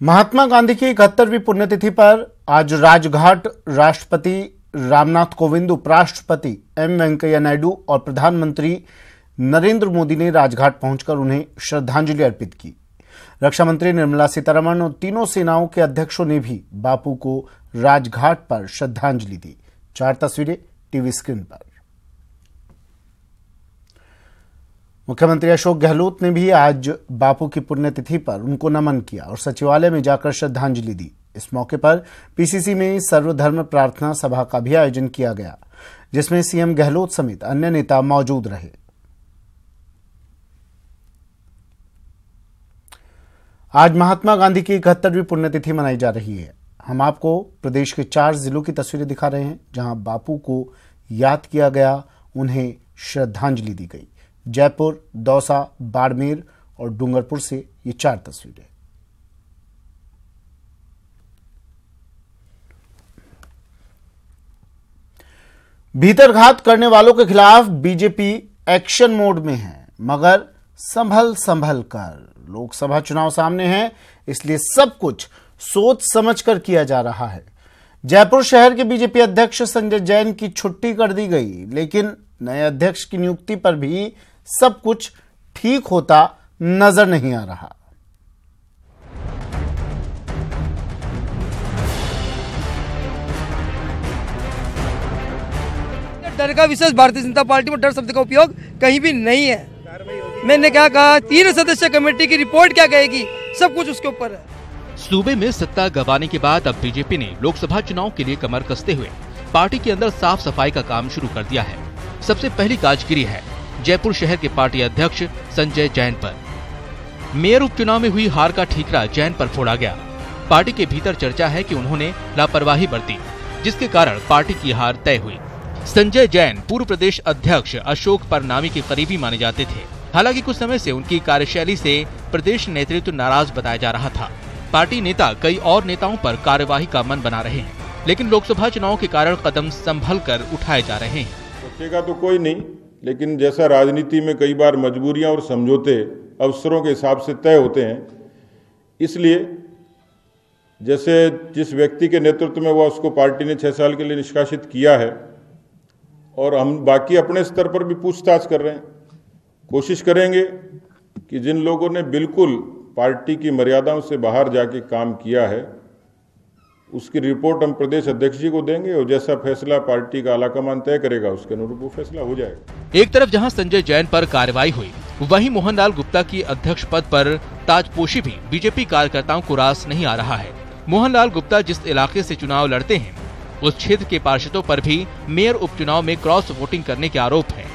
महात्मा गांधी की 71वीं पुण्यतिथि पर आज राजघाट राष्ट्रपति रामनाथ कोविंद, उपराष्ट्रपति एम वेंकैया नायडू और प्रधानमंत्री नरेंद्र मोदी ने राजघाट पहुंचकर उन्हें श्रद्धांजलि अर्पित की। रक्षा मंत्री निर्मला सीतारमण और तीनों सेनाओं के अध्यक्षों ने भी बापू को राजघाट पर श्रद्धांजलि दी। 4 तस्वीरें टीवी स्क्रीन पर। मुख्यमंत्री अशोक गहलोत ने भी आज बापू की पुण्यतिथि पर उनको नमन किया और सचिवालय में जाकर श्रद्धांजलि दी। इस मौके पर पीसीसी में सर्वधर्म प्रार्थना सभा का भी आयोजन किया गया, जिसमें सीएम गहलोत समेत अन्य नेता मौजूद रहे। आज महात्मा गांधी की 71वीं पुण्यतिथि मनाई जा रही है। हम आपको प्रदेश के 4 जिलों की तस्वीरें दिखा रहे हैं, जहां बापू को याद किया गया, उन्हें श्रद्धांजलि दी गई। जयपुर, दौसा, बाड़मेर और डूंगरपुर से ये 4 तस्वीरें। भीतरघात करने वालों के खिलाफ बीजेपी एक्शन मोड में है, मगर संभल कर। लोकसभा चुनाव सामने है, इसलिए सब कुछ सोच समझकर किया जा रहा है। जयपुर शहर के बीजेपी अध्यक्ष संजय जैन की छुट्टी कर दी गई, लेकिन नए अध्यक्ष की नियुक्ति पर भी सब कुछ ठीक होता नजर नहीं आ रहा। डर का विशेष भारतीय जनता पार्टी में डर शब्द का उपयोग कहीं भी नहीं है। मैंने क्या कहा, 3 सदस्य कमेटी की रिपोर्ट क्या कहेगी, सब कुछ उसके ऊपर है। सूबे में सत्ता गंवाने के बाद अब बीजेपी ने लोकसभा चुनाव के लिए कमर कसते हुए पार्टी के अंदर साफ सफाई का काम शुरू कर दिया है। सबसे पहली काजगिरी है जयपुर शहर के पार्टी अध्यक्ष संजय जैन पर। मेयर उपचुनाव में हुई हार का ठीकरा जैन पर फोड़ा गया। पार्टी के भीतर चर्चा है कि उन्होंने लापरवाही बरती, जिसके कारण पार्टी की हार तय हुई। संजय जैन पूर्व प्रदेश अध्यक्ष अशोक परनामी के करीबी माने जाते थे। हालांकि कुछ समय से उनकी कार्यशैली से प्रदेश नेतृत्व नाराज बताया जा रहा था। पार्टी नेता कई और नेताओं पर कार्यवाही का मन बना रहे हैं, लेकिन लोकसभा चुनाव के कारण कदम संभल कर उठाए जा रहे हैं। सोचेगा तो कोई नहीं, लेकिन जैसा राजनीति में कई बार मजबूरियां और समझौते अवसरों के हिसाब से तय होते हैं, इसलिए जैसे जिस व्यक्ति के नेतृत्व में हुआ उसको पार्टी ने 6 साल के लिए निष्कासित किया है, और हम बाकी अपने स्तर पर भी पूछताछ कर रहे हैं। कोशिश करेंगे कि जिन लोगों ने बिल्कुल पार्टी की मर्यादाओं से बाहर जाके काम किया है, उसकी रिपोर्ट हम प्रदेश अध्यक्ष जी को देंगे और जैसा फैसला पार्टी का आलाकमान तय करेगा उसके अनुरूप वो फैसला हो जाएगा। एक तरफ जहां संजय जैन पर कार्रवाई हुई, वहीं मोहनलाल गुप्ता की अध्यक्ष पद पर ताजपोशी भी बीजेपी कार्यकर्ताओं को रास नहीं आ रहा है। मोहनलाल गुप्ता जिस इलाके से चुनाव लड़ते हैं, उस क्षेत्र के पार्षदों पर भी मेयर उपचुनाव में क्रॉस वोटिंग करने के आरोप है।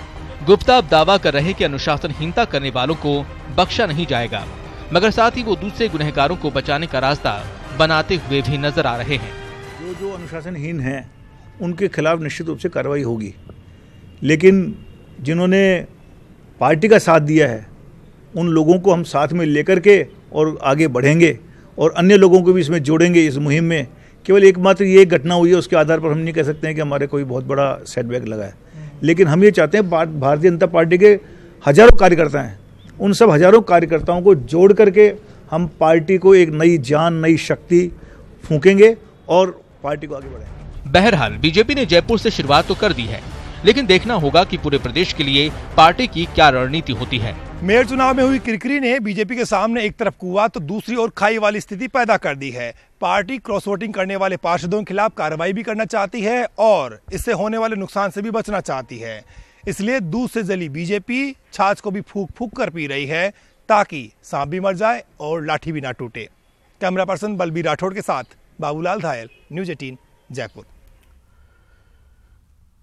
गुप्ता अब दावा कर रहे कि अनुशासनहीनता करने वालों को बख्शा नहीं जाएगा, मगर साथ ही वो दूसरे गुनहगारों को बचाने का रास्ता बनाते हुए भी नजर आ रहे हैं। जो अनुशासनहीन हैं उनके खिलाफ निश्चित रूप से कार्रवाई होगी, लेकिन जिन्होंने पार्टी का साथ दिया है उन लोगों को हम साथ में लेकर के और आगे बढ़ेंगे और अन्य लोगों को भी इसमें जोड़ेंगे। इस मुहिम में केवल एकमात्र ये घटना हुई है, उसके आधार पर हम नहीं कह सकते हैं कि हमारे कोई बहुत बड़ा सेटबैक लगा है, लेकिन हम ये चाहते हैं भारतीय जनता पार्टी के हजारों कार्यकर्ता हैं, उन सब हजारों कार्यकर्ताओं को जोड़ करके हम पार्टी को एक नई जान, नई शक्ति फूंकेंगे और पार्टी को आगे बढ़ाएंगे। बहरहाल बीजेपी ने जयपुर से शुरुआत तो कर दी है, लेकिन देखना होगा कि पूरे प्रदेश के लिए पार्टी की क्या रणनीति होती है। मेयर चुनाव में हुई किरकिरी ने बीजेपी के सामने एक तरफ कुआं तो दूसरी ओर खाई वाली स्थिति पैदा कर दी है। पार्टी क्रॉस वोटिंग करने वाले पार्षदों के खिलाफ कार्रवाई भी करना चाहती है और इससे होने वाले नुकसान से भी बचना चाहती है। इसलिए दूध से जली बीजेपी छाछ को भी फूंक फूंक कर पी रही है, ताकि सांप भी मर जाए और लाठी भी ना टूटे। कैमरा पर्सन बलबीर राठौड़ के साथ बाबूलाल धायल, न्यूज 18 जयपुर।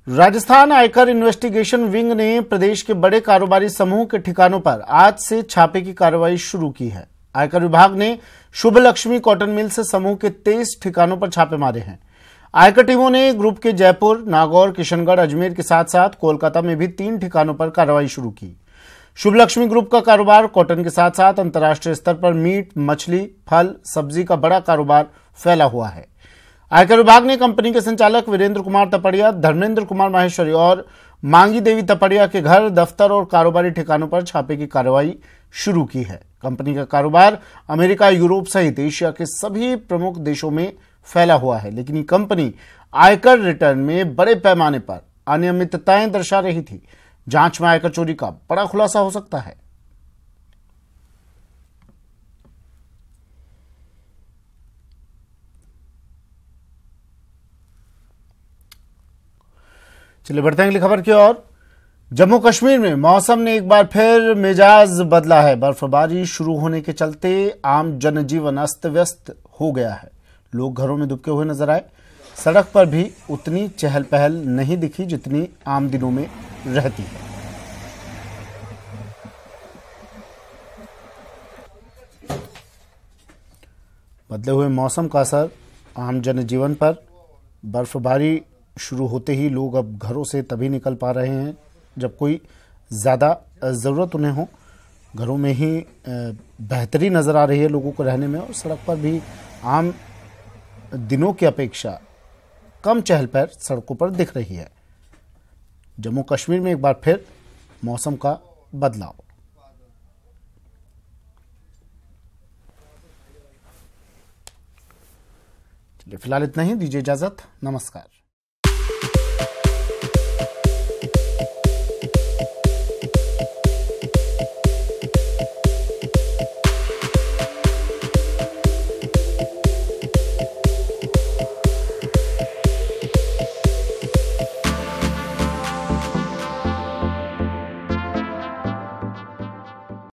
राजस्थान आयकर इन्वेस्टिगेशन विंग ने प्रदेश के बड़े कारोबारी समूह के ठिकानों पर आज से छापे की कार्रवाई शुरू की है। आयकर विभाग ने शुभ लक्ष्मी कॉटन मिल से समूह के 23 ठिकानों पर छापे मारे हैं। आयकर टीमों ने ग्रुप के जयपुर, नागौर, किशनगढ़, अजमेर के साथ साथ कोलकाता में भी 3 ठिकानों पर कार्रवाई शुरू की। शुभ लक्ष्मी ग्रुप का कारोबार कॉटन के साथ साथ अंतर्राष्ट्रीय स्तर पर मीट, मछली, फल, सब्जी का बड़ा कारोबार फैला हुआ है। आयकर विभाग ने कंपनी के संचालक वीरेंद्र कुमार तपड़िया, धर्मेंद्र कुमार माहेश्वरी और मांगी देवी तपड़िया के घर, दफ्तर और कारोबारी ठिकानों पर छापे की कार्रवाई शुरू की है। कंपनी का कारोबार अमेरिका, यूरोप सहित एशिया के सभी प्रमुख देशों में फैला हुआ है, लेकिन ये कंपनी आयकर रिटर्न में बड़े पैमाने पर अनियमितताएं दर्शा रही थी। जांच में आयकर चोरी का बड़ा खुलासा हो सकता है। चलिए बढ़ते हैं अगली खबर की ओर। जम्मू कश्मीर में मौसम ने एक बार फिर मिजाज बदला है। बर्फबारी शुरू होने के चलते आम जनजीवन अस्त व्यस्त हो गया है। लोग घरों में दुबके हुए नजर आए। सड़क पर भी उतनी चहल पहल नहीं दिखी जितनी आम दिनों में रहती है। बदले हुए मौसम का असर आम जनजीवन पर। बर्फबारी शुरू होते ही लोग अब घरों से तभी निकल पा रहे हैं जब कोई ज़्यादा ज़रूरत उन्हें हो। घरों में ही बेहतरी नज़र आ रही है लोगों को रहने में, और सड़क पर भी आम दिनों की अपेक्षा कम चहल पहल सड़कों पर दिख रही है। जम्मू कश्मीर में एक बार फिर मौसम का बदलाव। चलिए फिलहाल इतना ही, दीजिए इजाजत, नमस्कार।